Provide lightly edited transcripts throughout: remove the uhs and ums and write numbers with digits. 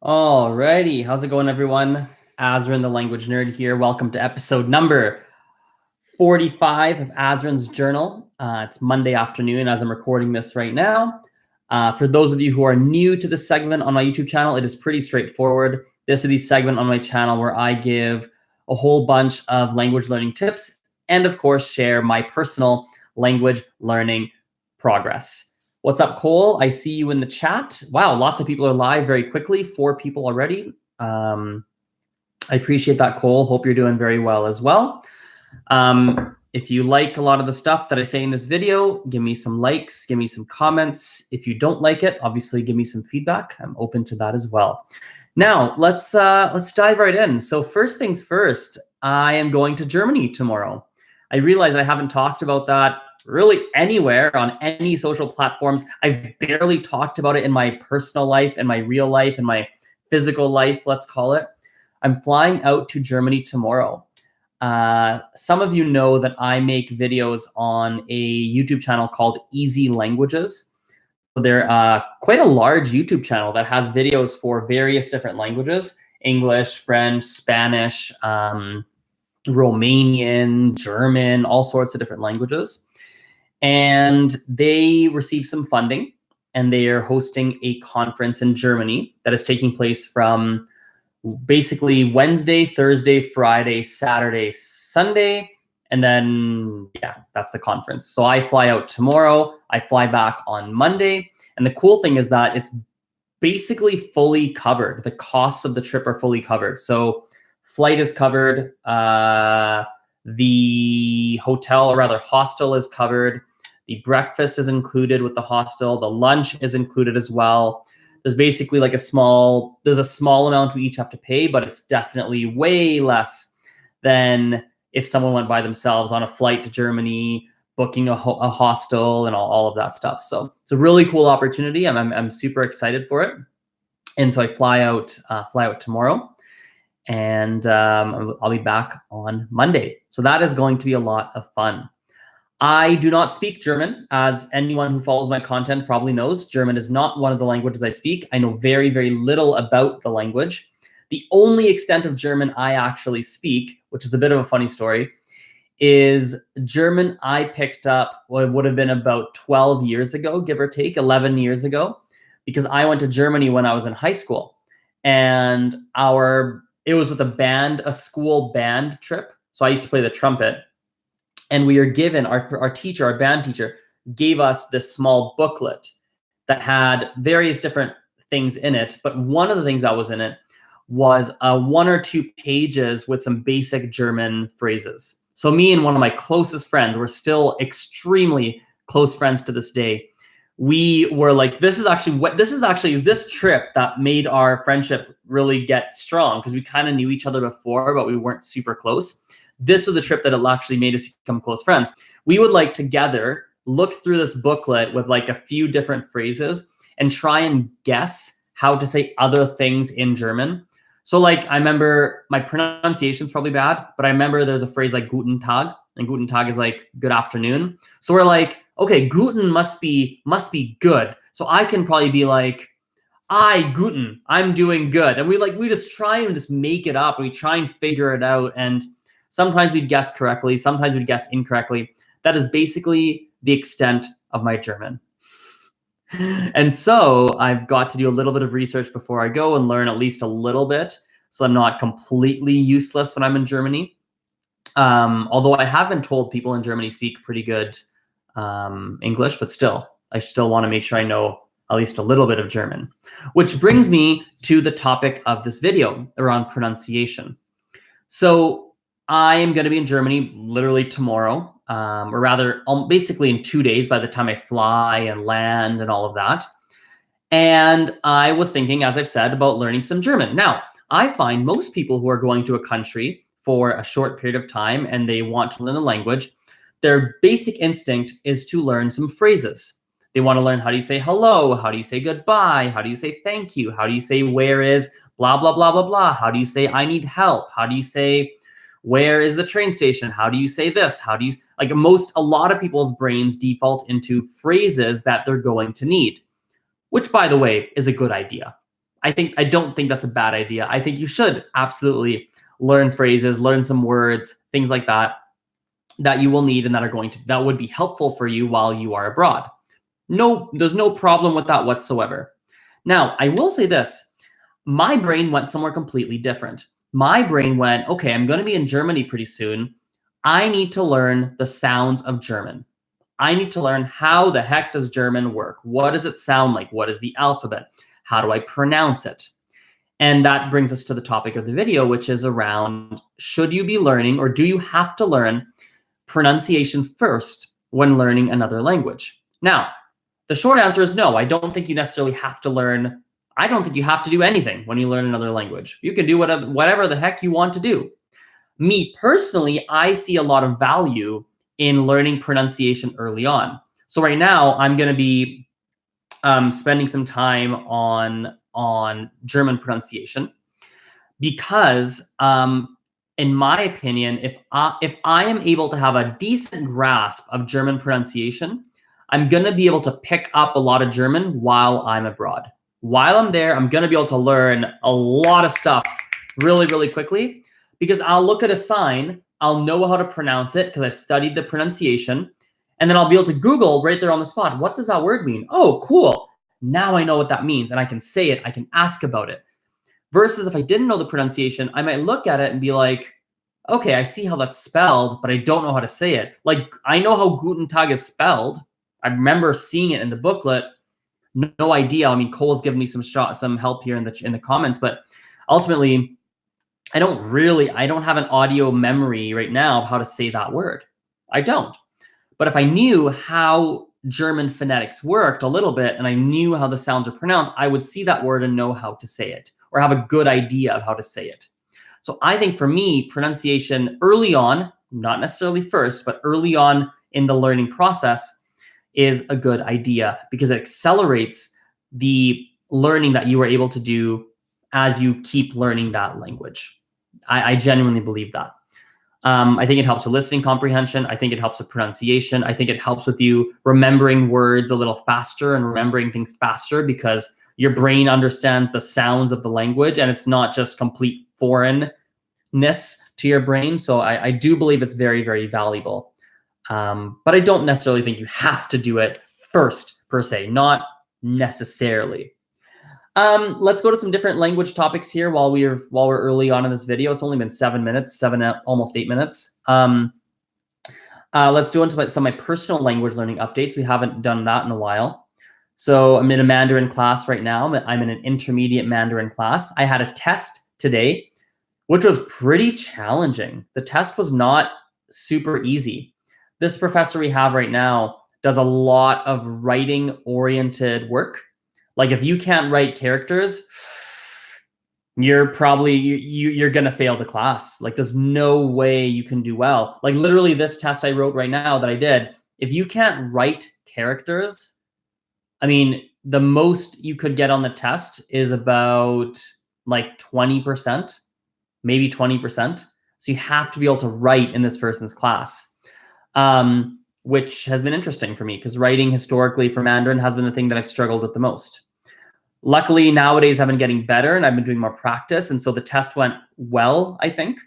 Alrighty, how's it going, everyone? Azren, the language nerd here. Welcome to episode number 45 of Azren's Journal. It's Monday afternoon as I'm recording this right now. For those of you who are new to this segment on my YouTube channel, it is pretty straightforward. This is the segment on my channel where I give a whole bunch of language learning tips and, of course, share my personal language learning progress. What's up, Cole? I see you in the chat. Wow, lots of people are live very quickly. 4 people already. I appreciate that, Cole. Hope you're doing very well as well. If you like a lot of the stuff that I say in this video, give me some likes, give me some comments. If you don't like it, obviously give me some feedback. I'm open to that as well. Now, let's dive right in. So first things first, I am going to Germany tomorrow. I realize I haven't talked about that really anywhere on any social platforms. I've barely talked about it in my personal life, in my real life, in my physical life, let's call it. I'm flying out to Germany tomorrow. Some of you know that I make videos on a YouTube channel called Easy Languages. They're quite a large YouTube channel that has videos for various different languages: English, French, Spanish, Romanian, German, all sorts of different languages. And they received some funding, and they are hosting a conference in Germany that is taking place from basically Wednesday, Thursday, Friday, Saturday, Sunday, and then, yeah, that's the conference. So I fly out tomorrow, I fly back on Monday, and the cool thing is that it's basically fully covered. The costs of the trip are fully covered. So flight is covered, the hotel, or rather hostel, is covered. The breakfast is included with the hostel. The lunch is included as well. There's basically like a small amount we each have to pay, but it's definitely way less than if someone went by themselves on a flight to Germany, booking a hostel and all of that stuff. So it's a really cool opportunity. I'm super excited for it. And so I fly out tomorrow, and I'll be back on Monday. So that is going to be a lot of fun. I do not speak German. As anyone who follows my content probably knows, German is not one of the languages I speak. I know very, very little about the language. The only extent of German I actually speak, which is a bit of a funny story, is German I picked up what would have been about 12 years ago, give or take, 11 years ago, because I went to Germany when I was in high school. And it was with a school band trip. So I used to play the trumpet. And we are given, our band teacher, gave us this small booklet that had various different things in it. But one of the things that was in it was 1 or 2 pages with some basic German phrases. So me and one of my closest friends, we're still extremely close friends to this day. We were like, this is this trip that made our friendship really get strong, because we kind of knew each other before, but we weren't super close. This was the trip that actually made us become close friends. We would like together look through this booklet with like a few different phrases and try and guess how to say other things in German. So like, I remember my pronunciation's probably bad, but I remember there's a phrase like Guten Tag, and Guten Tag is like good afternoon. So we're like, okay, Guten must be good. So I can probably be like, Guten, I'm doing good. And we just try and just make it up, and we try and figure it out. And sometimes we'd guess correctly, sometimes we'd guess incorrectly. That is basically the extent of my German. And so I've got to do a little bit of research before I go and learn at least a little bit, so I'm not completely useless when I'm in Germany. Although I have been told people in Germany speak pretty good English, but still, I still want to make sure I know at least a little bit of German. Which brings me to the topic of this video around pronunciation. So I am going to be in Germany literally tomorrow, or rather basically in 2 days by the time I fly and land and all of that. And I was thinking, as I've said, about learning some German. Now, I find most people who are going to a country for a short period of time and they want to learn the language, their basic instinct is to learn some phrases. They want to learn, how do you say hello? How do you say goodbye? How do you say thank you? How do you say where is blah, blah, blah, blah, blah? How do you say I need help? How do you say where is the train station? How do you say this? How do you, like a lot of people's brains default into phrases that they're going to need, which, by the way, is a good idea. I don't think that's a bad idea. I think you should absolutely learn phrases, learn some words, things like that, that you will need and that would be helpful for you while you are abroad. No, there's no problem with that whatsoever. Now, I will say this. My brain went somewhere completely different. My brain went, okay, I'm going to be in Germany pretty soon. I need to learn the sounds of German. I need to learn how the heck does German work? What does it sound like? What is the alphabet? How do I pronounce it? And that brings us to the topic of the video, which is around, should you be learning, or do you have to learn pronunciation first when learning another language? Now, the short answer is no. I don't think you necessarily have to learn. I don't think you have to do anything when you learn another language. You can do whatever the heck you want to do. Me personally, I see a lot of value in learning pronunciation early on. So right now, I'm going to be spending some time on German pronunciation because, in my opinion, if I am able to have a decent grasp of German pronunciation, I'm going to be able to pick up a lot of German while I'm abroad. While I'm there, I'm going to be able to learn a lot of stuff really, really quickly because I'll look at a sign, I'll know how to pronounce it because I've studied the pronunciation, and then I'll be able to Google right there on the spot, what does that word mean? Oh, cool. Now I know what that means, and I can say it, I can ask about it. Versus if I didn't know the pronunciation, I might look at it and be like, okay, I see how that's spelled, but I don't know how to say it. Like, I know how Guten Tag is spelled. I remember seeing it in the booklet. No idea. I mean, Cole's given me some help here in the comments, but ultimately, I don't have an audio memory right now of how to say that word. I don't. But if I knew how German phonetics worked a little bit and I knew how the sounds are pronounced, I would see that word and know how to say it or have a good idea of how to say it. So I think for me, pronunciation early on, not necessarily first, but early on in the learning process is a good idea because it accelerates the learning that you are able to do as you keep learning that language. I genuinely believe that. I think it helps with listening comprehension. I think it helps with pronunciation. I think it helps with you remembering words a little faster and remembering things faster because your brain understands the sounds of the language and it's not just complete foreignness to your brain. So I do believe it's very, very valuable. But I don't necessarily think you have to do it first, per se, not necessarily. Let's go to some different language topics here while we're early on in this video. It's only been 7 minutes, almost 8 minutes. Let's do into some of my personal language learning updates. We haven't done that in a while. So I'm in a Mandarin class right now. I'm in an intermediate Mandarin class. I had a test today, which was pretty challenging. The test was not super easy. This professor we have right now does a lot of writing-oriented work. Like if you can't write characters, you're probably, you're going to fail the class. Like there's no way you can do well. Like literally this test I wrote right now that I did, if you can't write characters, I mean, the most you could get on the test is about like 20%, maybe 20%. So you have to be able to write in this person's class, which has been interesting for me because writing historically for Mandarin has been the thing that I've struggled with the most. Luckily, nowadays I've been getting better and I've been doing more practice. And so the test went well, I think.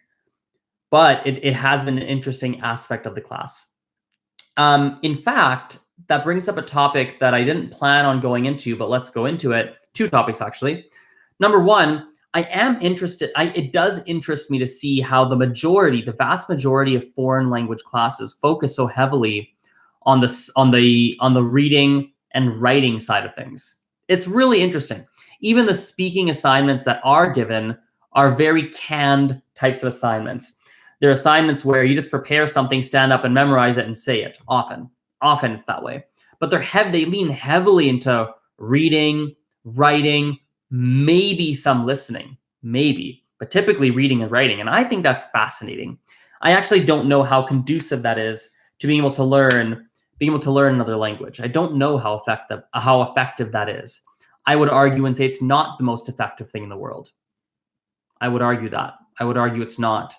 But it has been an interesting aspect of the class. In fact, that brings up a topic that I didn't plan on going into, but let's go into it. 2 topics, actually. Number one, I am interested. It does interest me to see how the vast majority of foreign language classes focus so heavily on the reading and writing side of things. It's really interesting. Even the speaking assignments that are given are very canned types of assignments. They're assignments where you just prepare something, stand up and memorize it and say it. Often it's that way. But they lean heavily into reading, writing, maybe some listening, maybe, but typically reading and writing. And I think that's fascinating. I actually don't know how conducive that is to being able to learn another language. I don't know how effective that is. I would argue and say it's not the most effective thing in the world. I would argue that. I would argue it's not.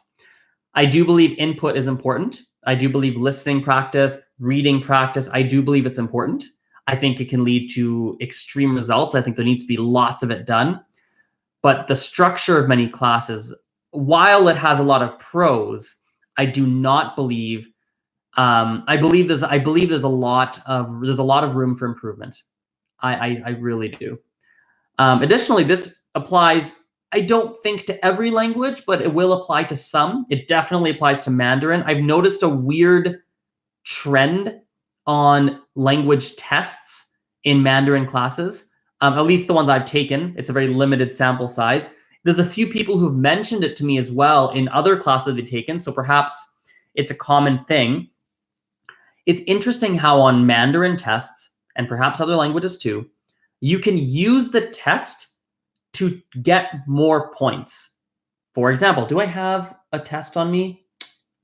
I do believe input is important. I do believe listening practice, reading practice, I do believe it's important. I think it can lead to extreme results. I think there needs to be lots of it done. But the structure of many classes, while it has a lot of pros, I do not believe. I believe there's a lot of room for improvement. I really do. Additionally, this applies, I don't think, to every language, but it will apply to some. It definitely applies to Mandarin. I've noticed a weird trend on language tests in Mandarin classes, at least the ones I've taken. It's a very limited sample size. There's a few people who've mentioned it to me as well in other classes they've taken, so perhaps it's a common thing. It's interesting how on Mandarin tests, and perhaps other languages too, you can use the test to get more points. For example, do I have a test on me?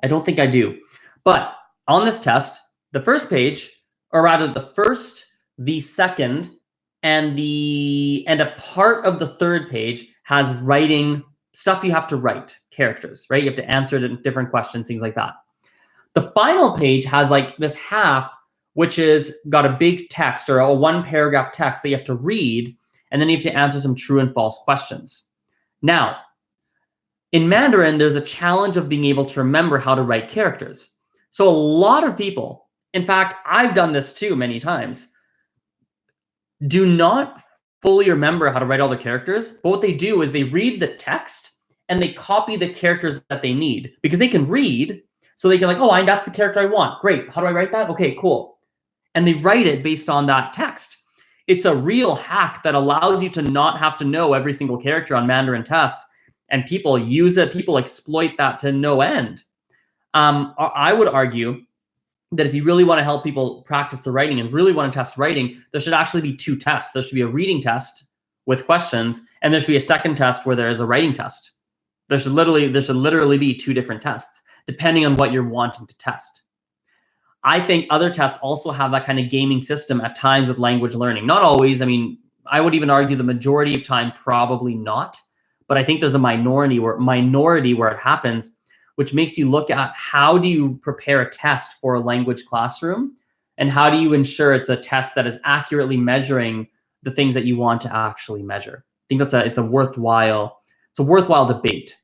I don't think I do. But on this test, the first page, or rather the first, the second, and a part of the third page has writing stuff you have to write, characters, right? You have to answer different questions, things like that. The final page has like this half, which is got a big text or a one paragraph text that you have to read, and then you have to answer some true and false questions. Now, in Mandarin, there's a challenge of being able to remember how to write characters. So a lot of people, in fact, I've done this too many times, do not fully remember how to write all the characters, but what they do is they read the text and they copy the characters that they need, because they can read, so they can like, oh, that's the character I want. Great, how do I write that? Okay, cool. And they write it based on that text. It's a real hack that allows you to not have to know every single character on Mandarin tests, and people use it, people exploit that to no end. I would argue that if you really want to help people practice the writing and really want to test writing, there should actually be two tests. There should be a reading test with questions, and there should be a second test where there is a writing test. There should literally be two different tests, depending on what you're wanting to test. I think other tests also have that kind of gaming system at times with language learning. Not always. I mean, I would even argue the majority of time, probably not. But I think there's a minority where it happens, which makes you look at how do you prepare a test for a language classroom, and how do you ensure it's a test that is accurately measuring the things that you want to actually measure. I think it's a worthwhile debate.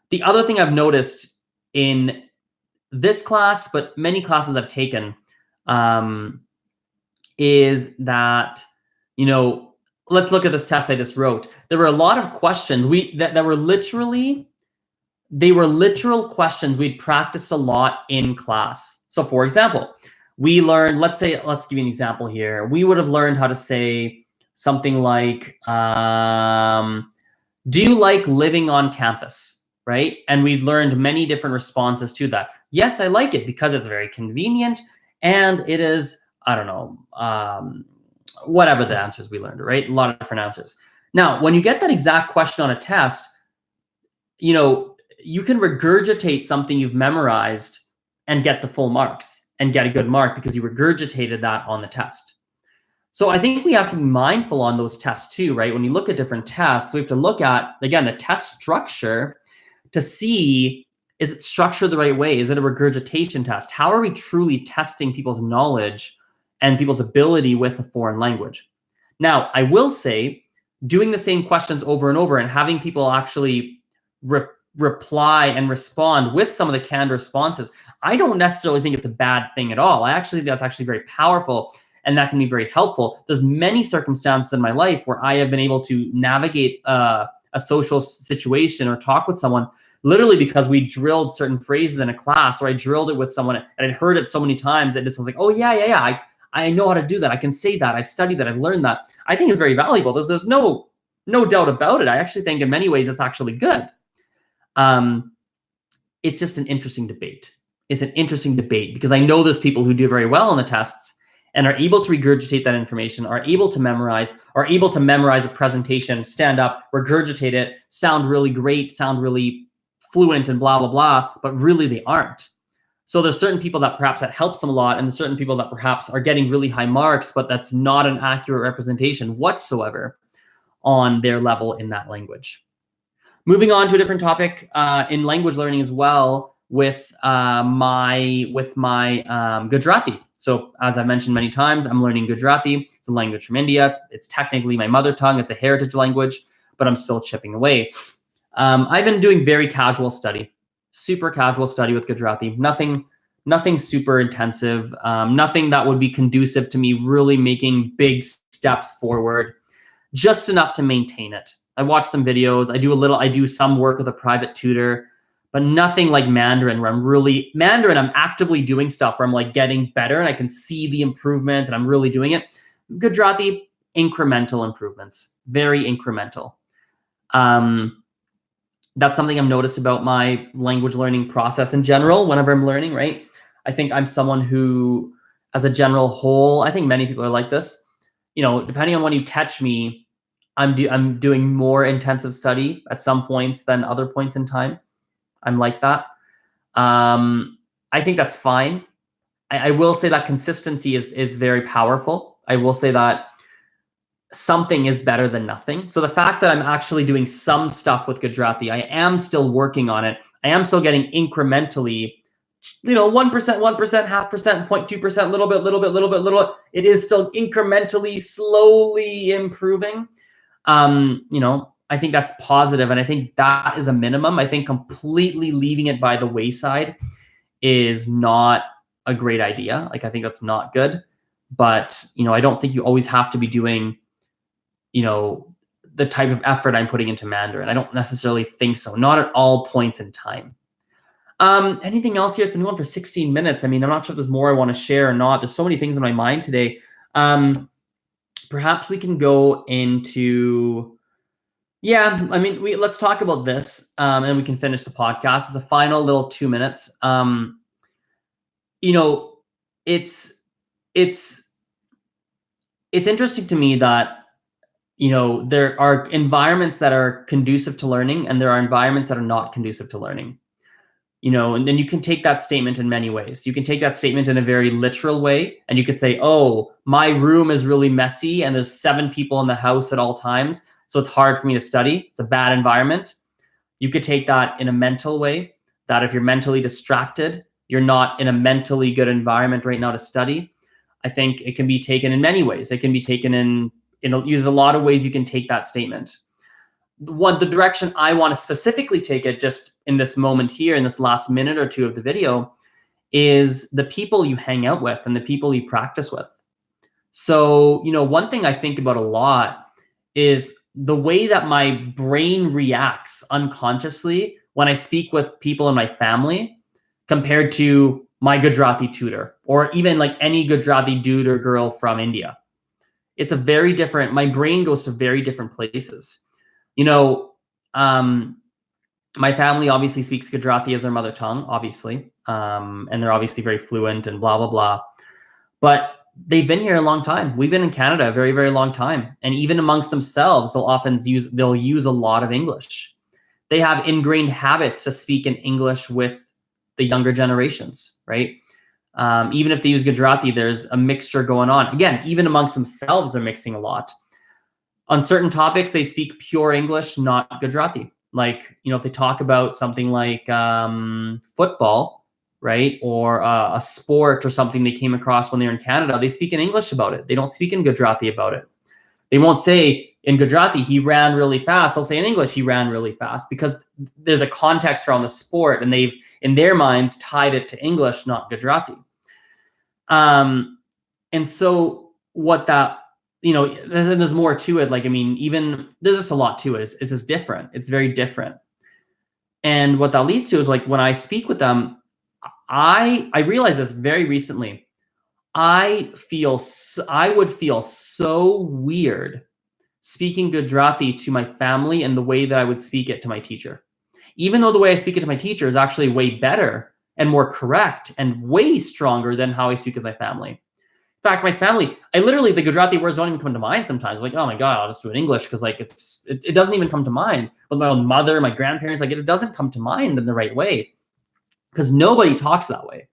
The other thing I've noticed in this class, but many classes I've taken, is that, let's look at this test I just wrote. There were a lot of questions that were literal questions we'd practiced a lot in class. So for example, we learned, let's give you an example here. We would have learned how to say something like, do you like living on campus? Right? And we'd learned many different responses to that. Yes, I like it because it's very convenient, and it is, I don't know, whatever the answers we learned, right? A lot of different answers. Now, when you get that exact question on a test, you can regurgitate something you've memorized and get the full marks and get a good mark because you regurgitated that on the test. So I think we have to be mindful on those tests too, right? When you look at different tests, we have to look at, again, the test structure to see, is it structured the right way? Is it a regurgitation test? How are we truly testing people's knowledge and people's ability with a foreign language? Now, I will say, doing the same questions over and over and having people actually reply and respond with some of the canned responses, I don't necessarily think it's a bad thing at all. I actually think that's actually very powerful, and that can be very helpful. There's many circumstances in my life where I have been able to navigate a social situation or talk with someone literally because we drilled certain phrases in a class, or I drilled it with someone and I'd heard it so many times that it was like, oh yeah, I know how to do that. I can say that. I've studied that. I've learned that. I think it's very valuable. There's no doubt about it. I actually think in many ways it's actually good. It's just an interesting debate. It's an interesting debate because I know there's people who do very well on the tests and are able to regurgitate that information, are able to memorize a presentation, stand up, regurgitate it, sound really great, sound really fluent and blah, blah, blah, but really they aren't. So there's certain people that perhaps that helps them a lot, and there's certain people that perhaps are getting really high marks, but that's not an accurate representation whatsoever on their level in that language. Moving on to a different topic in language learning as well with my Gujarati. So as I mentioned many times, I'm learning Gujarati. It's a language from India. It's technically my mother tongue. It's a heritage language. but I'm still chipping away. I've been doing very casual study, super casual study with Gujarati. Nothing super intensive. Nothing that would be conducive to me really making big steps forward. Just enough to maintain it. I watch some videos. I do some work with a private tutor, but nothing like Mandarin where I'm actively doing stuff where I'm like getting better and I can see the improvement and I'm really doing it. Gujarati, incremental improvements, very incremental. That's something I've noticed about my language learning process in general whenever I'm learning, right? I think I'm someone who, as a general whole, I think many people are like this. Depending on when you catch me, I'm doing more intensive study at some points than other points in time. I'm like that. I think that's fine. I will say that consistency is very powerful. I will say that something is better than nothing. So the fact that I'm actually doing some stuff with Gujarati, I am still working on it. I am still getting incrementally, 1%, 1%, 0.5%, 0.2%, little bit. It is still incrementally, slowly improving. I think that's positive, and I think that is a minimum. I think completely leaving it by the wayside is not a great idea. Like, I think that's not good. But, I don't think you always have to be doing, the type of effort I'm putting into Mandarin. I don't necessarily think so. Not at all points in time. Anything else here? It's been going for 16 minutes. I mean, I'm not sure if there's more I want to share or not. There's so many things in my mind today. Perhaps we can go into, let's talk about this, and we can finish the podcast. It's a final little 2 minutes. It's interesting to me that, there are environments that are conducive to learning and there are environments that are not conducive to learning. And then you can take that statement in many ways. You can take that statement in a very literal way, and you could say, oh, my room is really messy and there's 7 people in the house at all times, so it's hard for me to study. It's a bad environment. You could take that in a mental way, that if you're mentally distracted, you're not in a mentally good environment right now to study. I think it can be taken in many ways. It can be taken there's a lot of ways you can take that statement. The direction I want to specifically take it just in this moment here, in this last minute or two of the video, is the people you hang out with and the people you practice with. So, one thing I think about a lot is the way that my brain reacts unconsciously when I speak with people in my family compared to my Gujarati tutor, or even like any Gujarati dude or girl from India. It's my brain goes to very different places. My family obviously speaks Gujarati as their mother tongue, obviously. And they're obviously very fluent and blah, blah, blah. But they've been here a long time. We've been in Canada a very, very long time. And even amongst themselves, they'll use a lot of English. They have ingrained habits to speak in English with the younger generations, right? Even if they use Gujarati, there's a mixture going on. Again, even amongst themselves, they're mixing a lot. On certain topics, they speak pure English, not Gujarati. Like, if they talk about something like football, right, or a sport or something they came across when they were in Canada, they speak in English about it. They don't speak in Gujarati about it. They won't say in Gujarati, he ran really fast. They'll say in English, he ran really fast, because there's a context around the sport, and they've, in their minds, tied it to English, not Gujarati. And so what that, there's more to it. Like, I mean, even there's just a lot to it. It's just different. It's very different. And what that leads to is, like, when I speak with them, I realized this very recently. I would feel so weird speaking Gujarati to my family and the way that I would speak it to my teacher, even though the way I speak it to my teacher is actually way better and more correct and way stronger than how I speak with my family. In fact, my family, the Gujarati words don't even come to mind sometimes. Like, oh my God, I'll just do it in English, because like it doesn't even come to mind. But my own mother, my grandparents, like, it doesn't come to mind in the right way, because nobody talks that way.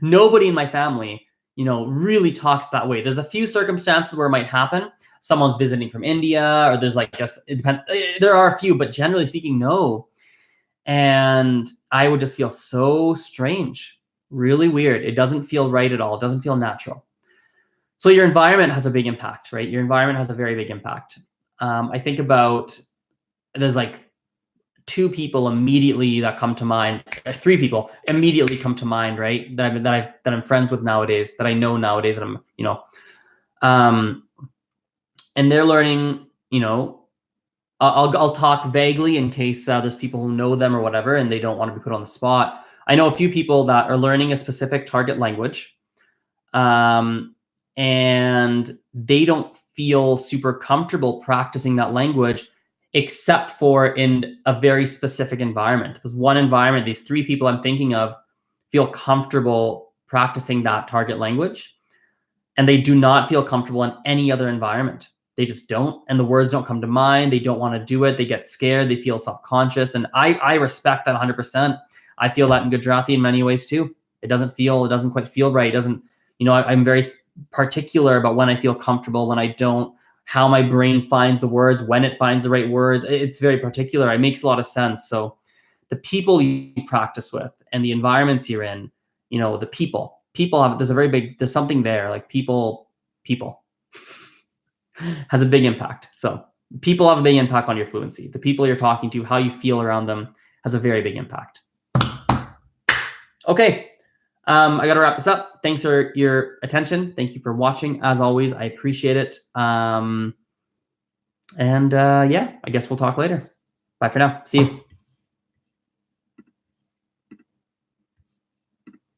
Nobody in my family, really talks that way. There's a few circumstances where it might happen. Someone's visiting from India, or there's like, I guess it depends. There are a few, but generally speaking, no. And I would just feel so strange, really weird. It doesn't feel right at all. It doesn't feel natural. So your environment has a big impact, right? Your environment has a very big impact. I think about there's like 2 people immediately that come to mind, or 3 people immediately come to mind, right? That I'm friends with nowadays, that I know nowadays, that I'm, and they're learning, I'll talk vaguely in case there's people who know them or whatever, and they don't want to be put on the spot. I know a few people that are learning a specific target language, and they don't feel super comfortable practicing that language except for in a very specific environment. There's one environment, these 3 people I'm thinking of feel comfortable practicing that target language, and they do not feel comfortable in any other environment. They just don't, and the words don't come to mind. They don't want to do it. They get scared. They feel self-conscious, and I respect that 100%. I feel that in Gujarati in many ways too. It doesn't quite feel right. It doesn't, I'm very particular about when I feel comfortable, when I don't, how my brain finds the words, when it finds the right words. It's very particular. It makes a lot of sense. So the people you practice with and the environments you're in, the people have, there's something there, like people has a big impact. So people have a big impact on your fluency. The people you're talking to, how you feel around them has a very big impact. Okay. I got to wrap this up. Thanks for your attention. Thank you for watching. As always, I appreciate it. Yeah, I guess we'll talk later. Bye for now. See you.